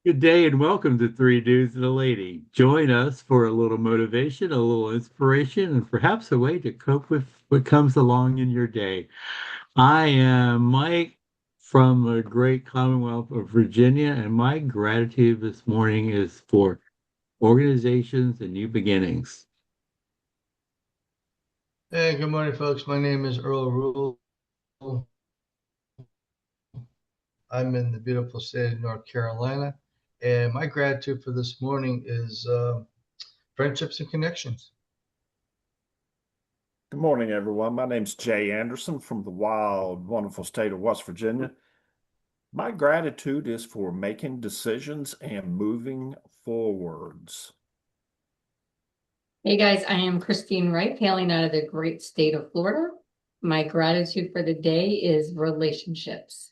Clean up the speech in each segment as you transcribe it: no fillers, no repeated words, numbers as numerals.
Good day and welcome to Three Dudes and a Lady. Join us for a little motivation, a little inspiration, and perhaps a way to cope with what comes along in your day. I am Mike from the great Commonwealth of Virginia, and my gratitude this morning is for organizations and new beginnings. Hey, good morning, folks. My name is Earl Rule. I'm in the beautiful state of North Carolina, and my gratitude for this morning is friendships and connections. Good morning, everyone. My name's Jay Anderson from the wild, wonderful state of West Virginia. My gratitude is for making decisions and moving forwards. Hey guys, I am Christine Wright, hailing out of the great state of Florida. My gratitude for the day is relationships.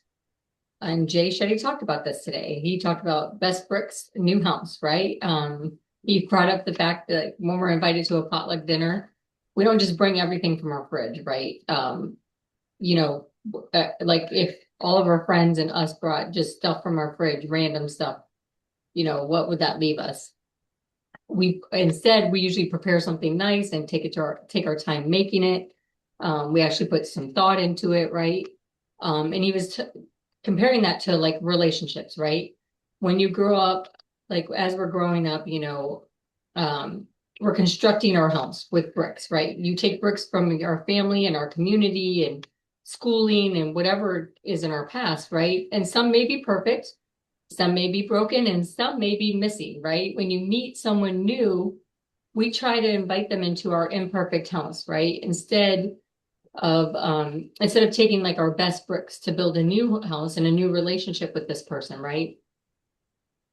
And Jay Shetty talked about this today. He talked about best bricks, new house, right? He brought up the fact that when we're invited to a potluck dinner, we don't just bring everything from our fridge, right? You know, like if all of our friends and us brought just stuff from our fridge, random stuff, what would that leave us? We usually prepare something nice and take our time making it. We actually put some thought into it, right? And he was comparing that to like relationships, right? When you grow up, like as we're growing up, we're constructing our house with bricks, right? You take bricks from our family and our community and schooling and whatever is in our past, right? And some may be perfect, some may be broken, and some may be missing, right? When you meet someone new, we try to invite them into our imperfect house, right? Instead of taking like our best bricks to build a new house and a new relationship with this person, right?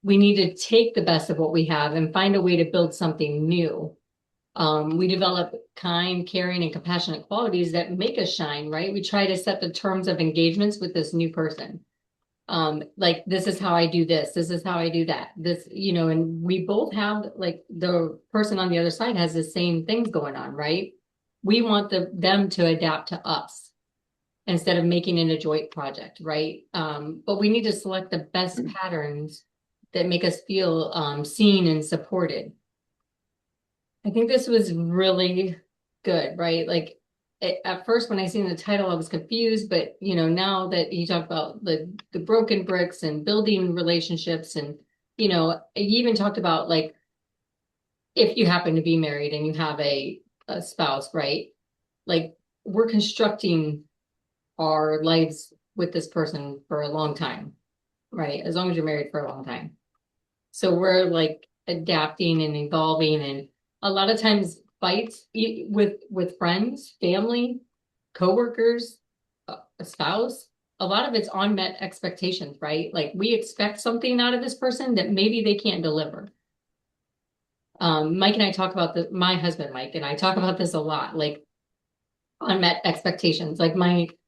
We need to take the best of what we have and find a way to build something new. We develop kind, caring, and compassionate qualities that make us shine, right? We try to set the terms of engagements with this new person. Like this is how I do this is how I do that. And we both have like the person on the other side has the same things going on, right? We want them to adapt to us instead of making it a joint project, right? But we need to select the best patterns that make us feel seen and supported. I think this was really good, right? Like at first when I seen the title, I was confused, but now that you talk about the broken bricks and building relationships, and you even talked about like if you happen to be married and you have a spouse, right? Like we're constructing our lives with this person for a long time, right? As long as you're married for a long time. So we're like adapting and evolving, and a lot of times fights with friends, family, coworkers, a spouse, a lot of it's unmet expectations, right? Like we expect something out of this person that maybe they can't deliver. Mike and I talk about this, my husband Mike and I talk about this a lot, like unmet expectations. Like Mike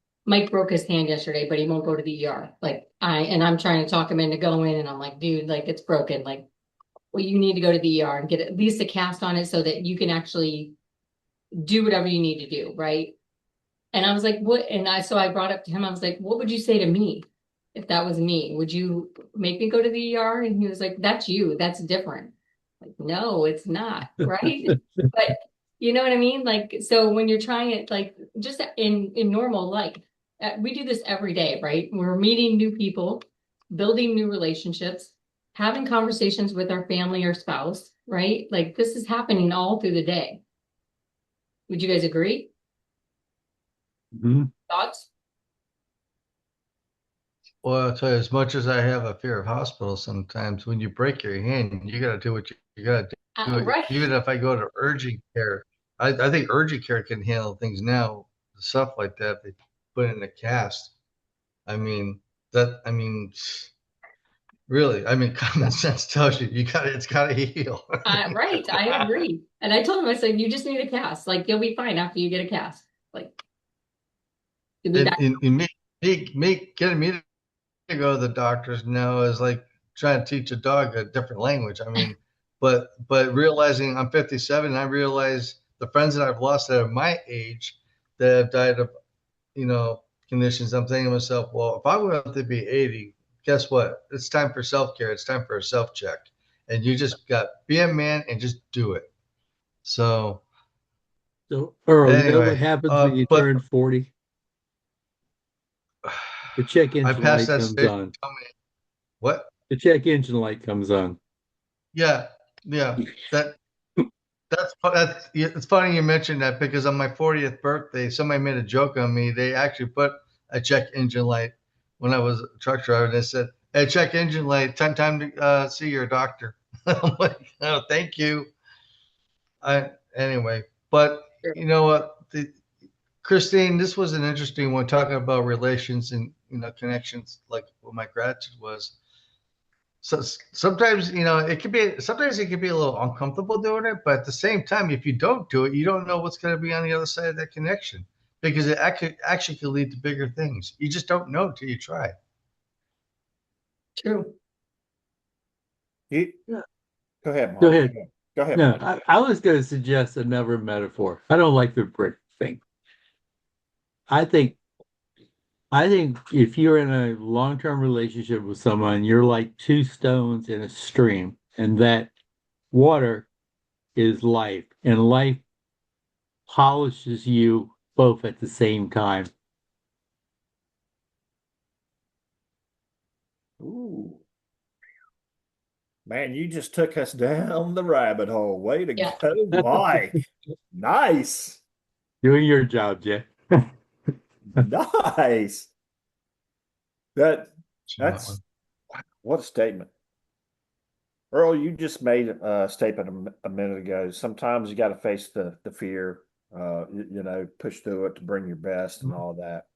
broke his hand yesterday, but he won't go to the ER. I'm trying to talk him into going, and I'm like, dude, like it's broken. Like, well, you need to go to the ER and get at least a cast on it so that you can actually do whatever you need to do, right? And I was like, what? So I brought up to him, I was like, what would you say to me if that was me? Would you make me go to the ER? And he was like, that's you. That's different. Like, no, it's not, right? But you know what I mean? Like, so when you're trying it, like just in normal life, we do this every day, right? We're meeting new people, building new relationships, having conversations with our family or spouse, right? Like this is happening all through the day. Would you guys agree? Mhm. Thoughts? Well, I'll tell you, as much as I have a fear of hospitals, sometimes when you break your hand, you got to do what you got to do. Right. Even if I go to urgent care, I think urgent care can handle things now, stuff like that. They put in a cast. I mean, I mean, really, I mean, common sense tells you it's got to heal. Right. Come I on. agree. And I told him, I said, you just need a cast. Like you'll be fine after you get a cast. Like you'll be And, back. and getting me to go to the doctors now is like trying to teach a dog a different language. I mean, but realizing I'm 57, and I realize the friends that I've lost that are my age that have died of conditions. I'm thinking to myself, well, if I were to be 80, guess what? It's time for self-care. It's time for a self-check. And you just got be a man and just do it. So So, Earl, you know anyway, what happens when you but turn 40? The check I engine passed light that comes stage. on. Tell me what? The check engine light comes on. Yeah, yeah. That's yeah, it's funny you mentioned that because on my 40th birthday, somebody made a joke on me. They actually put a check engine light when I was a truck driver. They said, "Hey, check engine light. Time to see your doctor." I'm like, "Oh, thank you." I Anyway, but you know what, Christine, this was an interesting one talking about relations and connections, like what my gratitude was. So sometimes it can be a little uncomfortable doing it, but at the same time, if you don't do it, you don't know what's going to be on the other side of that connection because it actually could lead to bigger things. You just don't know till you try. True. You, Yeah. go ahead, Go Mike. ahead. Go ahead, No, Mike. I was going to suggest another metaphor. I don't like the brick thing. I think I think if you're in a long-term relationship with someone, you're like two stones in a stream, and that water is life, and life polishes you both at the same time. Ooh, man, you just took us down the rabbit hole. Way to Yeah. go, Mike. Nice. Doing your job, Jay. Nice. That So that that's one. what a statement. Earl, you just made a statement a minute ago. Sometimes you got to face the fear, push through it to bring your best and all that.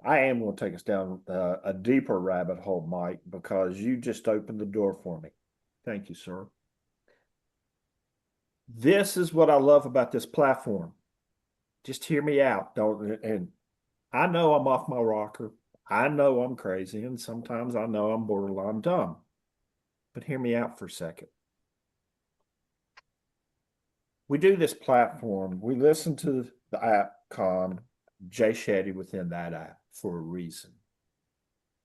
I am going to take us down a deeper rabbit hole, Mike, because you just opened the door for me. Thank you, sir. This is what I love about this platform. Just hear me out, don't and I know I'm off my rocker. I know I'm crazy, and sometimes I know I'm borderline dumb. But hear me out for a second. We do this platform. We listen to the app con Jay Shetty within that app for a reason.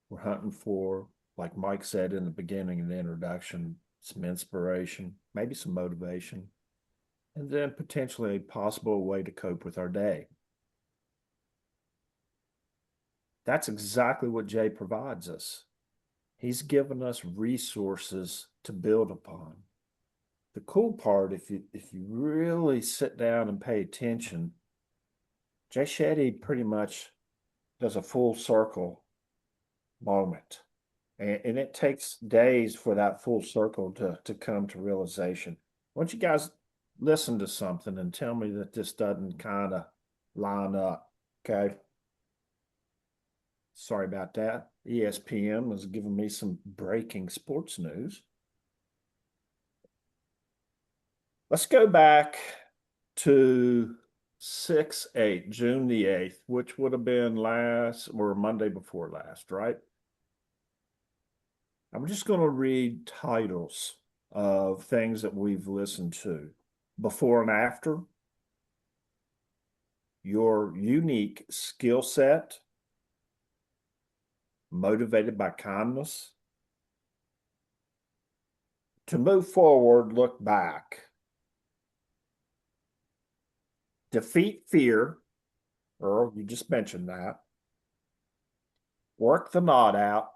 We're hunting for, like Mike said in the beginning in the introduction, some inspiration, maybe some motivation, and then potentially a possible way to cope with our day. That's exactly what Jay provides us. He's given us resources to build upon. The cool part, if you really sit down and pay attention, Jay Shetty pretty much does a full circle moment. And it takes days for that full circle to come to realization. Why don't you guys listen to something and tell me that this doesn't kind of line up? Okay. Sorry about that. ESPN was giving me some breaking sports news. Let's go back to 6/8, June the 8th, which would have been last or Monday before last, right? I'm just going to read titles of things that we've listened to. Before and after, your unique skill set, motivated by kindness. To move forward, look back. Defeat fear. Earl, you just mentioned that. Work the knot out.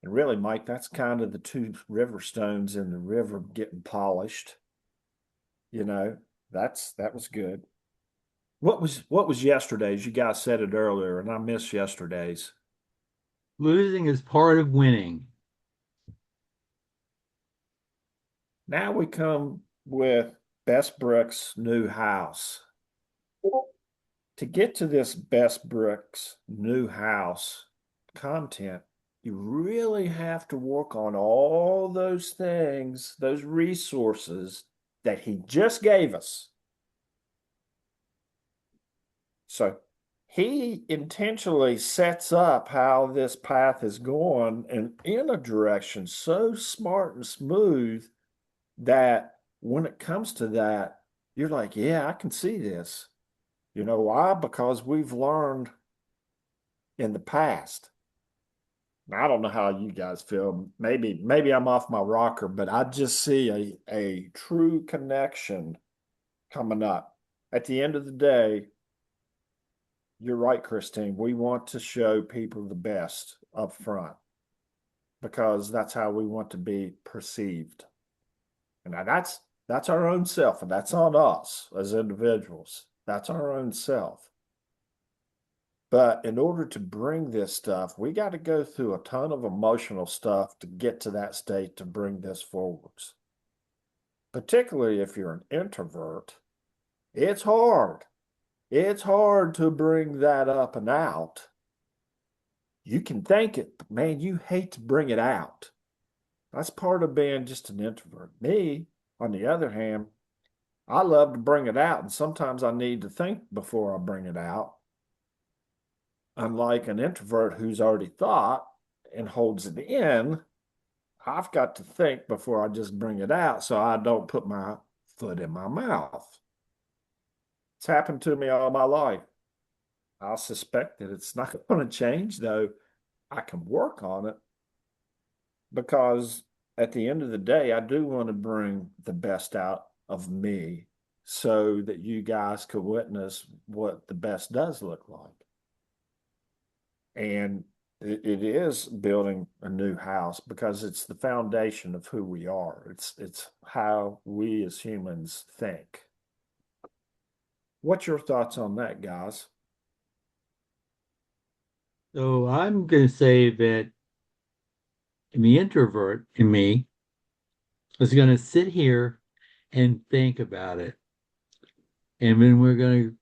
And really, Mike, that's kind of the two river stones in the river getting polished. You know, that was good. What was yesterday's? You guys said it earlier, and I missed yesterday's. Losing is part of winning. Now we come with Best Brooks' new house. To get to this Best Brooks' new house content, you really have to work on all those things, those resources that he just gave us. So he intentionally sets up how this path is going and in a direction so smart and smooth that when it comes to that, you're like, yeah, I can see this. You know why? Because we've learned in the past. I don't know how you guys feel. Maybe I'm off my rocker, but I just see a true connection coming up. At the end of the day, you're right, Christine. We want to show people the best up front because that's how we want to be perceived. And now that's our own self, and that's on us as individuals. That's our own self. But in order to bring this stuff, we got to go through a ton of emotional stuff to get to that state to bring this forwards. Particularly if you're an introvert, it's hard. It's hard to bring that up and out. You can think it, but man, you hate to bring it out. That's part of being just an introvert. Me, on the other hand, I love to bring it out, and sometimes I need to think before I bring it out. Unlike an introvert who's already thought and holds it in, I've got to think before I just bring it out so I don't put my foot in my mouth. It's happened to me all my life. I suspect that it's not going to change, though. I can work on it because at the end of the day, I do want to bring the best out of me so that you guys could witness what the best does look like. And it is building a new house because it's the foundation of who we are. It's how we as humans think. What's your thoughts on that, guys? So I'm going to say that the introvert in me is going to sit here and think about it. And then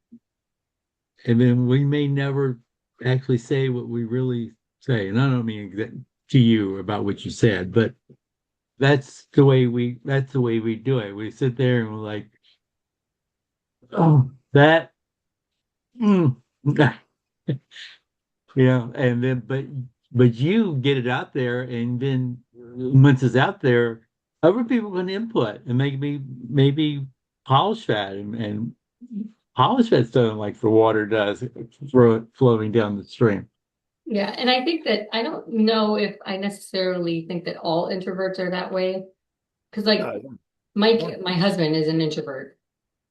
and then we may never actually say what we really say. And I don't mean to you about what you said, but that's the way we do it. We sit there and we're like, oh, that, mm, and then but you get it out there, and then once it's out there, other people can input and maybe polish that and polish that stone like the water does flowing down the stream. Yeah, and I think that I don't know if I necessarily think that all introverts are that way. Because like No, My husband is an introvert,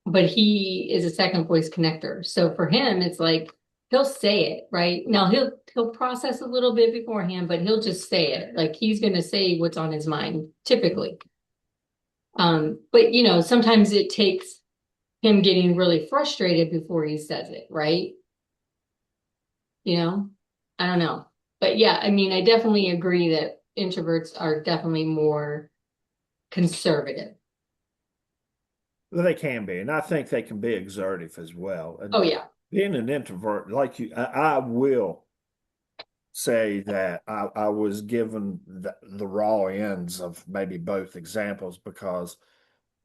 but he is a second voice connector. So for him, it's like he'll say it, right? Now he'll process a little bit beforehand, but he'll just say it. Like he's gonna say what's on his mind, typically. But sometimes it takes him getting really frustrated before he says it, right? You know, I don't know. But yeah, I mean, I definitely agree that introverts are definitely more conservative. well, they can be, and I think they can be exertive as well. And Oh yeah. being an introvert, like you, I will say that I was given the raw ends of maybe both examples because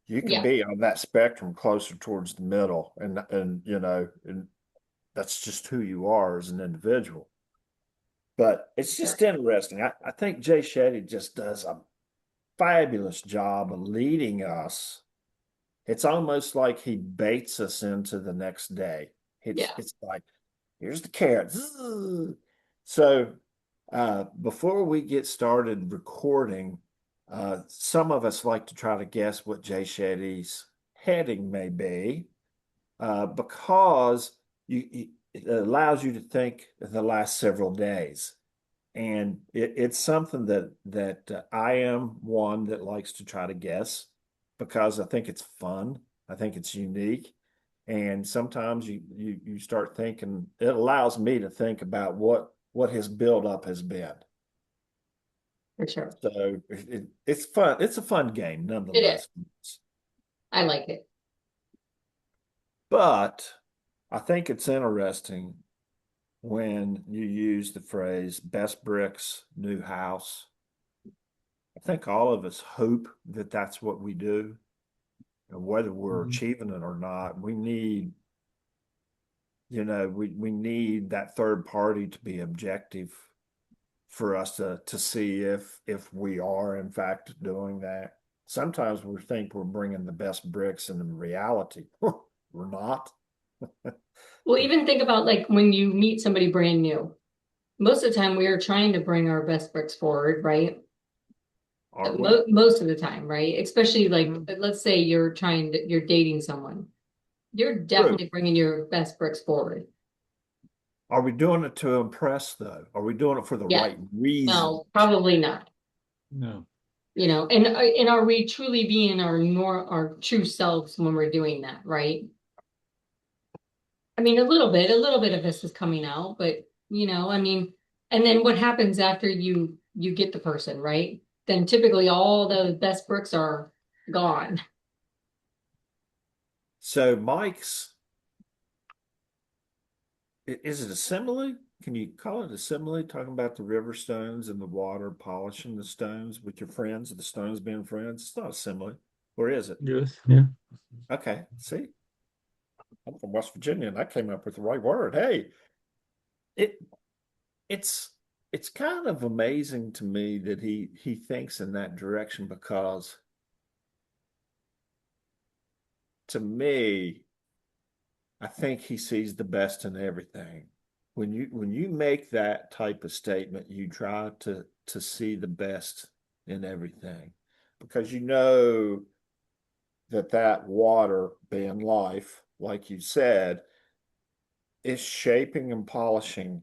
you can Yeah, be on that spectrum closer towards the middle, and that's just who you are as an individual. But it's sure. just interesting. I think Jay Shetty just does a fabulous job of leading us. It's almost like he baits us into the next day. It's Yeah. it's like, here's the carrots. So before we get started recording, some of us like to try to guess what Jay Shetty's heading may be, because it allows you to think the last several days. And it's something that I am one that likes to try to guess because I think it's fun. I think it's unique. And sometimes you start thinking, it allows me to think about what his buildup has been. For sure. So it's fun. It's a fun game It is. nonetheless. I like it. But I think it's interesting when you use the phrase best bricks, new house. I think all of us hope that that's what we do. And whether we're Mhm. achieving it or not, we need that third party to be objective for us to see if we are in fact doing that. Sometimes we think we're bringing the best bricks, and in reality, we're not. Well, even think about like when you meet somebody brand new. most of the time we are trying to bring our best bricks forward, right? Aren't we? Most of the time, right? Especially like, let's say you're dating someone. You're True. definitely bringing your best bricks forward. Are we doing it to impress, though? Are we doing it for the Yeah. right reason? No, probably not. No. And are we truly being our true selves when we're doing that, right? I mean, a little bit of this is coming out, but I mean, and then what happens after you get the person, right? Then typically all the best bricks are gone. So Mike's, is it a simile? Can you call it a simile? Talking about the river stones and the water polishing the stones with your friends, the stones being friends. It's not a simile, or is it? Yes. Yeah. Okay, see, I'm from West Virginia, and I came up with the right word. Hey, it it's it's kind of amazing to me that he thinks in that direction, because to me, I think he sees the best in everything. When you make that type of statement, you try to see the best in everything, because you know that water being life, like you said, is shaping and polishing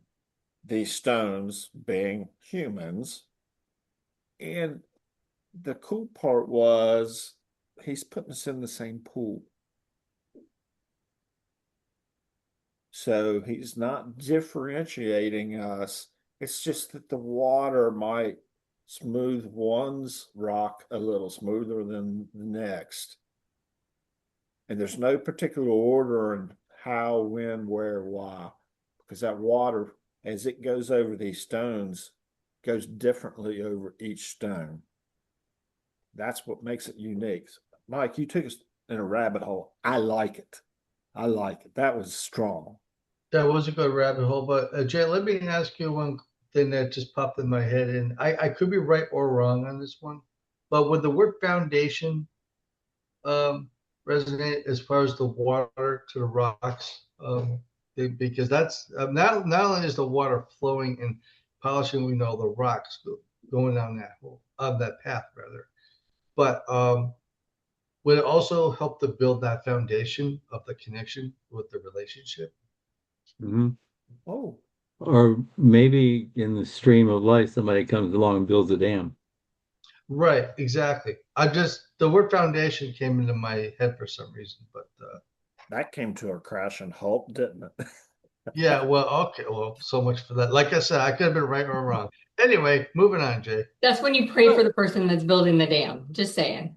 these stones being humans. And the cool part was he's putting us in the same pool. So he's not differentiating us. It's just that the water might smooth one's rock a little smoother than the next. And there's no particular order in how, when, where, why, because that water, as it goes over these stones, goes differently over each stone. That's what makes it unique. Mike, you took us in a rabbit hole. I like it. I like it. That was strong. That was a good rabbit hole. But Jay, let me ask you one thing that just popped in my head, and I could be right or wrong on this one, but would the word foundation um, resonate as far as the water to the rocks? Because that's not only is the water flowing and polishing, we know the rocks going down that hole of that path rather, but would it also help to build that foundation of the connection with the relationship? Hmm. Oh, Or maybe in the stream of life, somebody comes along and builds a dam. Right, exactly. The word foundation came into my head for some reason, but that came to a crashing halt, didn't it? yeah, well, okay, well, so much for that. Like I said, I could have been right or wrong. Anyway, moving on, Jay. That's when you pray for the person that's building the dam. Just saying.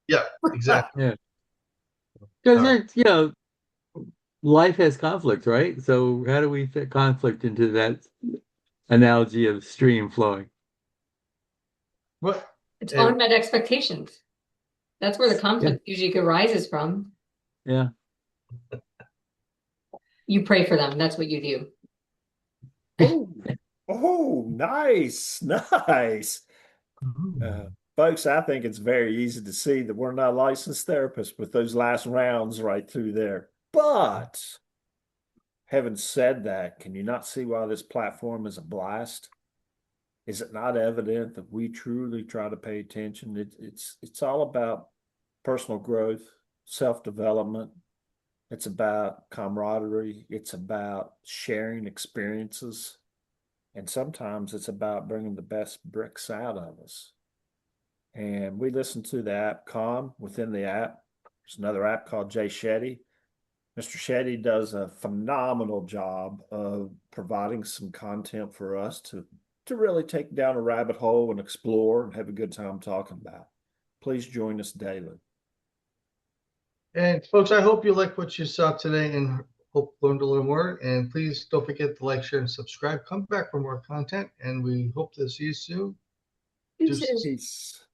Yeah, exactly. Yeah. Because All right. life has conflict, right? So how do we fit conflict into that analogy of stream flowing? What? It's And unmet expectations. That's where the Yeah. conflict usually arises from. Yeah. You pray for them. That's what you do. Oh, oh, nice, nice. Folks, I think it's very easy to see that we're not licensed therapists with those last rounds right through there. But having said that, can you not see why this platform is a blast? Is it not evident that we truly try to pay attention? It's all about personal growth, self-development. It's about camaraderie. It's about sharing experiences. And sometimes it's about bringing the best bricks out of us. And we listen to the app Calm within the app. There's another app called Jay Shetty. Mr. Shetty does a phenomenal job of providing some content for us to really take down a rabbit hole and explore and have a good time talking about. Please join us daily. and folks, I hope you like what you saw today and hope learned a little more. And please don't forget to like, share, and subscribe. Come back for more content, and we hope to see you soon. Just Deuces. Peace.